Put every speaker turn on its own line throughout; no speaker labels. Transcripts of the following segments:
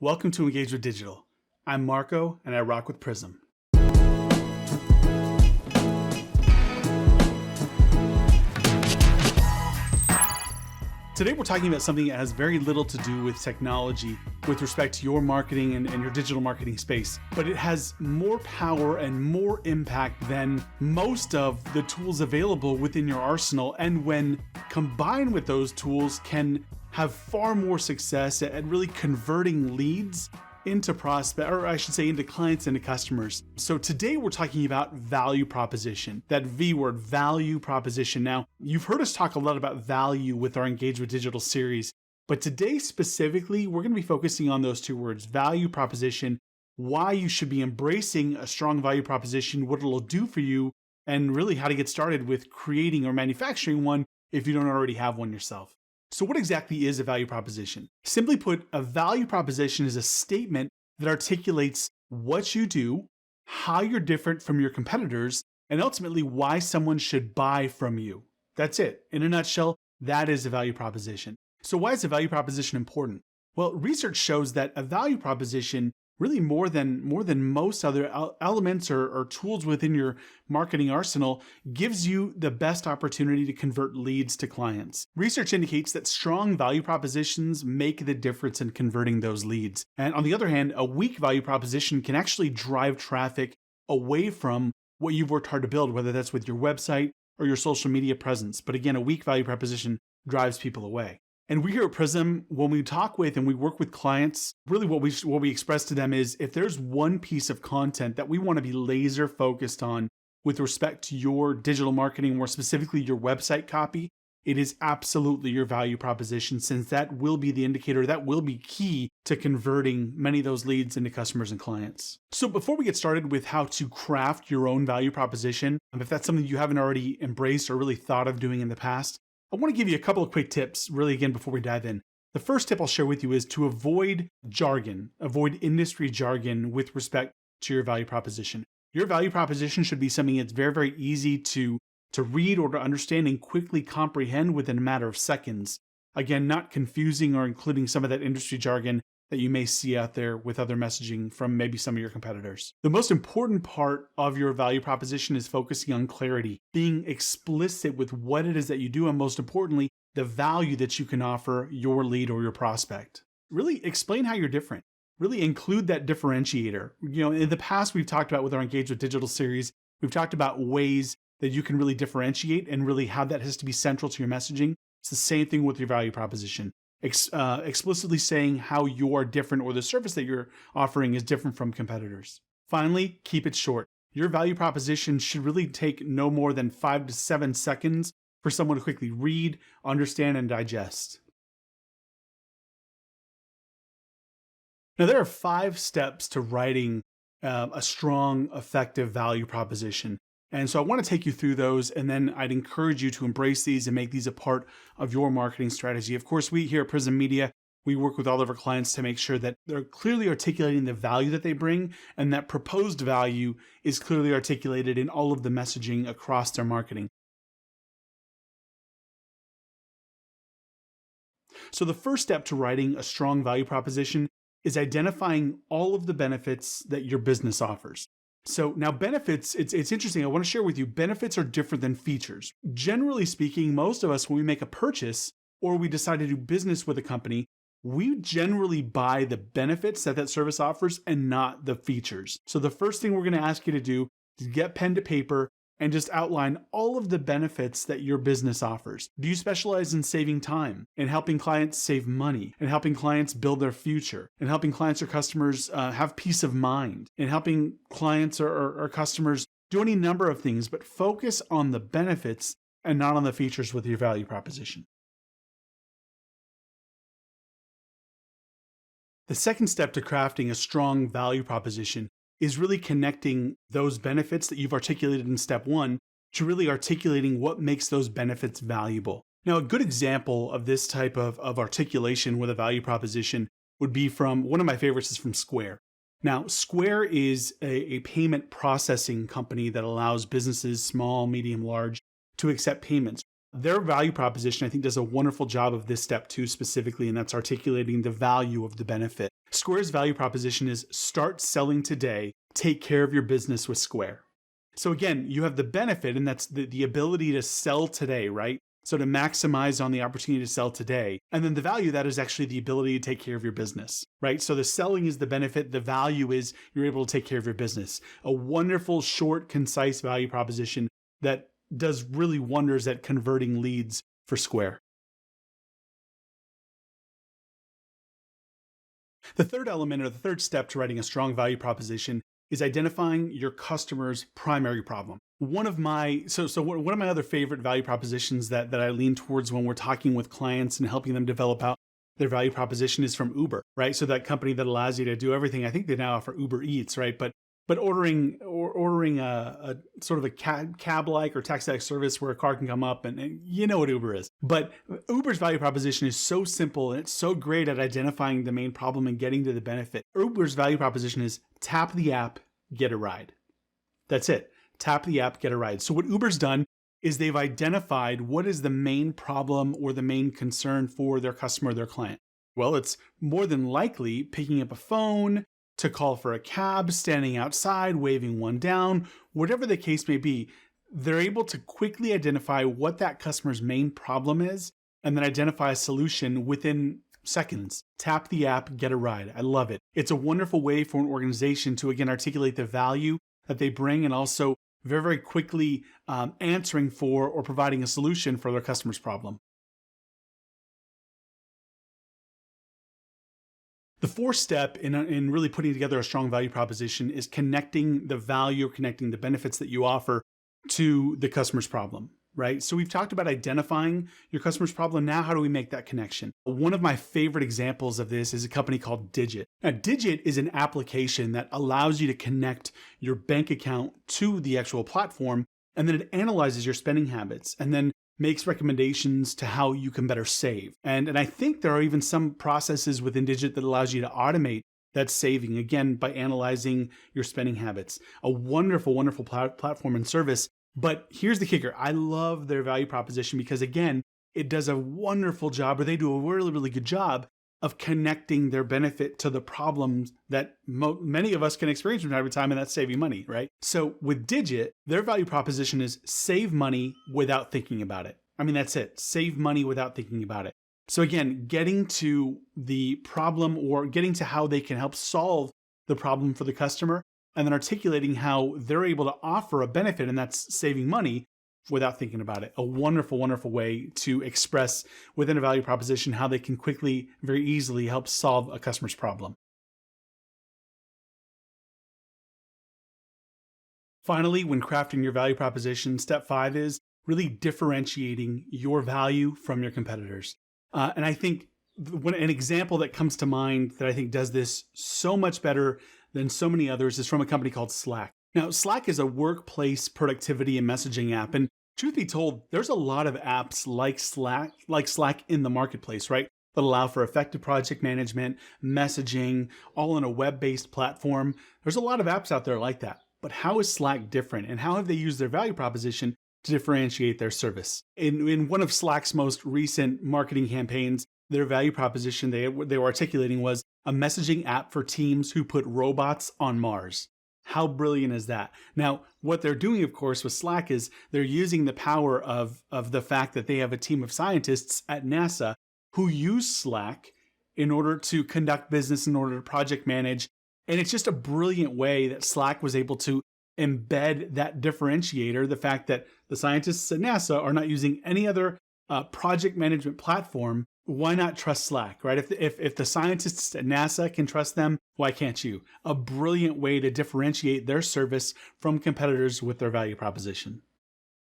Welcome to Engage with Digital. I'm Marco and I rock with PRISM. Today we're talking about something that has very little to do with technology with respect to your marketing and your digital marketing space, but it has more power and more impact than most of the tools available within your arsenal, and when combined with those tools can have far more success at really converting leads into prospect, or I should say into clients, into customers. So today we're talking about value proposition, that V word, value proposition. Now, you've heard us talk a lot about value with our Engage with Digital series, but today specifically, we're going to be focusing on those two words, value proposition, why you should be embracing a strong value proposition, what it'll do for you, and really how to get started with creating or manufacturing one if you don't already have one yourself. So what exactly is a value proposition? Simply put, a value proposition is a statement that articulates what you do, how you're different from your competitors, and ultimately why someone should buy from you. That's it. In a nutshell, that is a value proposition. So why is a value proposition important? Well, research shows that a value proposition, really more than most other elements or tools within your marketing arsenal, gives you the best opportunity to convert leads to clients. Research indicates that strong value propositions make the difference in converting those leads. And on the other hand, a weak value proposition can actually drive traffic away from what you've worked hard to build, whether that's with your website or your social media presence. But again, a weak value proposition drives people away. And we here at PRISM, when we talk with and we work with clients, really what we express to them is, if there's one piece of content that we want to be laser focused on with respect to your digital marketing, more specifically your website copy, it is absolutely your value proposition, since that will be the indicator, that will be key to converting many of those leads into customers and clients. So before we get started with how to craft your own value proposition, if that's something you haven't already embraced or really thought of doing in the past, I want to give you a couple of quick tips, really, again, before we dive in. The first tip I'll share with you is to avoid jargon, avoid industry jargon with respect to your value proposition. Your value proposition should be something that's very, very easy to read or to understand and quickly comprehend within a matter of seconds. Again, not confusing or including some of that industry jargon that you may see out there with other messaging from maybe some of your competitors. The most important part of your value proposition is focusing on clarity, being explicit with what it is that you do, and most importantly, the value that you can offer your lead or your prospect. Really explain how you're different. Really include that differentiator. In the past, we've talked about with our Engage with Digital series, we've talked about ways that you can really differentiate and really how that has to be central to your messaging. It's the same thing with your value proposition. Explicitly saying how you are different, or the service that you're offering is different from competitors. Finally, keep it short. Your value proposition should really take no more than 5 to 7 seconds for someone to quickly read, understand, and digest. Now, there are 5 steps to writing a strong, effective value proposition. And so I want to take you through those, and then I'd encourage you to embrace these and make these a part of your marketing strategy. Of course, we here at PRISM Media, we work with all of our clients to make sure that they're clearly articulating the value that they bring, and that proposed value is clearly articulated in all of the messaging across their marketing. So the first step to writing a strong value proposition is identifying all of the benefits that your business offers. So now benefits, it's interesting. I want to share with you, benefits are different than features. Generally speaking, most of us, when we make a purchase or we decide to do business with a company, we generally buy the benefits that service offers and not the features. So the first thing we're going to ask you to do is get pen to paper and just outline all of the benefits that your business offers. Do you specialize in saving time, in helping clients save money, in helping clients build their future, in helping clients or customers have peace of mind, in helping clients or customers do any number of things, but focus on the benefits and not on the features with your value proposition. The second step to crafting a strong value proposition is really connecting those benefits that you've articulated in step 1 to really articulating what makes those benefits valuable. Now, a good example of this type of articulation with a value proposition would be from, one of my favorites is from Square. Now, Square is a payment processing company that allows businesses, small, medium, large, to accept payments. Their value proposition, I think, does a wonderful job of this step 2 specifically, and that's articulating the value of the benefit. Square's value proposition is start selling today, take care of your business with Square. So again, you have the benefit, and that's the ability to sell today, right? So to maximize on the opportunity to sell today. And then the value of that is actually the ability to take care of your business, right? So the selling is the benefit. The value is you're able to take care of your business. A wonderful, short, concise value proposition that does really wonders at converting leads for Square. The third element, or the third step to writing a strong value proposition, is identifying your customer's primary problem. One of my other favorite value propositions that I lean towards when we're talking with clients and helping them develop out their value proposition is from Uber, right? So that company that allows you to do everything. I think they now offer Uber Eats, right? But ordering a sort of a cab-like or taxi-like service where a car can come up, and you know what Uber is. But Uber's value proposition is so simple, and it's so great at identifying the main problem and getting to the benefit. Uber's value proposition is tap the app, get a ride. That's it. Tap the app, get a ride. So what Uber's done is they've identified what is the main problem or the main concern for their customer, their client. Well, it's more than likely picking up a phone to call for a cab, standing outside, waving one down, whatever the case may be. They're able to quickly identify what that customer's main problem is and then identify a solution within seconds. Tap the app, get a ride. I love it. It's a wonderful way for an organization to, again, articulate the value that they bring and also very, very quickly answering for or providing a solution for their customer's problem. The fourth step in really putting together a strong value proposition is connecting the value, connecting the benefits that you offer to the customer's problem, right? So we've talked about identifying your customer's problem. Now, how do we make that connection? One of my favorite examples of this is a company called Digit. Now, Digit is an application that allows you to connect your bank account to the actual platform, and then it analyzes your spending habits and then makes recommendations to how you can better save. And I think there are even some processes within Digit that allows you to automate that saving, again, by analyzing your spending habits. A wonderful, wonderful platform and service. But here's the kicker. I love their value proposition because, again, it does a wonderful job, or they do a really, really good job of connecting their benefit to the problems that many of us can experience from time to time, and that's saving money, right? So with Digit, their value proposition is save money without thinking about it. I mean, that's it. Save money without thinking about it. So again, getting to the problem or getting to how they can help solve the problem for the customer, and then articulating how they're able to offer a benefit, and that's saving money without thinking about it. A wonderful, wonderful way to express within a value proposition how they can quickly, very easily help solve a customer's problem. Finally, when crafting your value proposition, step 5 is really differentiating your value from your competitors. And I think an example that comes to mind that I think does this so much better than so many others is from a company called Slack. Now, Slack is a workplace productivity and messaging app. And truth be told, there's a lot of apps like Slack in the marketplace, right? That allow for effective project management, messaging, all on a web-based platform. There's a lot of apps out there like that. But how is Slack different? And how have they used their value proposition to differentiate their service? In one of Slack's most recent marketing campaigns, their value proposition they were articulating was a messaging app for teams who put robots on Mars. How brilliant is that? Now, what they're doing, of course, with Slack is they're using the power of the fact that they have a team of scientists at NASA who use Slack in order to conduct business, in order to project manage. And it's just a brilliant way that Slack was able to embed that differentiator, the fact that the scientists at NASA are not using any other project management platform. Why not trust Slack, right? If the scientists at NASA can trust them, why can't you? A brilliant way to differentiate their service from competitors with their value proposition.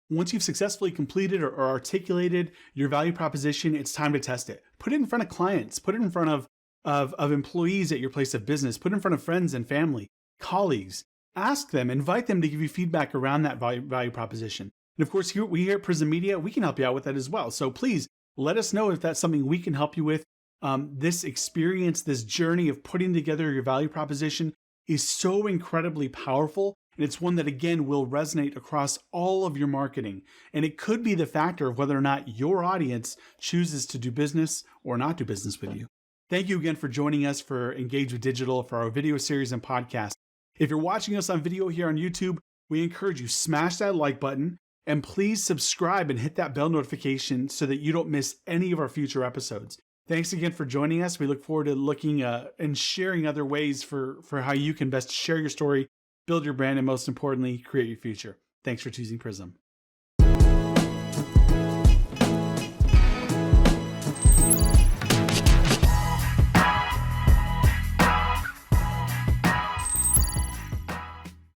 Once you've successfully completed or articulated your value proposition, it's time to test it. Put it in front of clients, put it in front of employees at your place of business, put it in front of friends and family, colleagues. Ask them, invite them to give you feedback around that value proposition. And of course, we here at PRISM Media, we can help you out with that as well. So please, let us know if that's something we can help you with. This experience, this journey of putting together your value proposition is so incredibly powerful. And it's one that, again, will resonate across all of your marketing. And it could be the factor of whether or not your audience chooses to do business or not do business with you. Thank you again for joining us for Engage with Digital for our video series and podcast. If you're watching us on video here on YouTube, we encourage you smash that like button and please subscribe and hit that bell notification so that you don't miss any of our future episodes. Thanks again for joining us. We look forward to looking and sharing other ways for how you can best share your story, build your brand, and most importantly, create your future. Thanks for choosing PRISM.